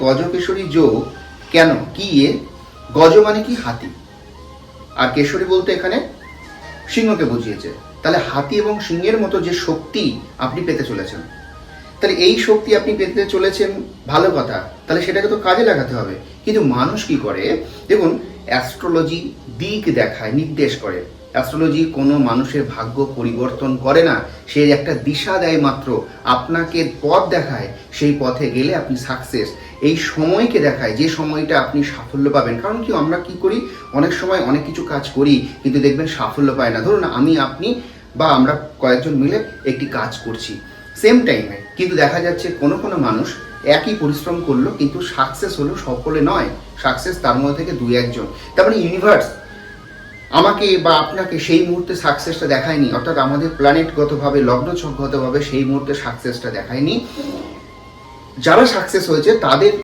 গজকেশরী যোগ কেন, কি গজ মানে কি হাতি, আর কেশরী বলতে এখানে সিংহকে বুঝিয়েছে। তাহলে হাতি এবং সিংহের মতো যে শক্তি আপনি পেতে চলেছেন, তাহলে এই শক্তি আপনি পেতে চলেছেন, ভালো কথা, তাহলে সেটাকে তো কাজে লাগাতে হবে। কিন্তু মানুষ কি করে দেখুন, অ্যাস্ট্রোলজি দিক দেখায়, নির্দেশ করে। অ্যাস্ট্রোলজি কোনো মানুষের ভাগ্য পরিবর্তন করে না, সে একটা দিশা দেয় মাত্র, আপনাকে পথ দেখায়, সেই পথে গেলে আপনি সাকসেস, এই সময়কে দেখায় যে সময়টা আপনি সাফল্য পাবেন। কারণ কি আমরা কি করি, অনেক সময় অনেক কিছু কাজ করি কিন্তু দেখবেন সাফল্য পায় না। ধরুন আমি, আপনি বা আমরা কয়েকজন মিলে একটি কাজ করছি সেম টাইমে, কিন্তু দেখা যাচ্ছে কোনো কোনো মানুষ একই পরিশ্রম করলো কিন্তু সাকসেস হলো, সকলে নয়, সাকসেস তার মধ্যে থেকে দুই একজন। তার মানে ইউনিভার্স আমাকে বা আপনাকে সেই মুহূর্তে সাকসেসটা দেখায়নি, অর্থাৎ আমাদের প্ল্যানেটগতভাবে, লগ্নছকগতভাবে সেই মুহূর্তে সাকসেসটা দেখায়নি। যারা সাকসেস হয়েছে তাদের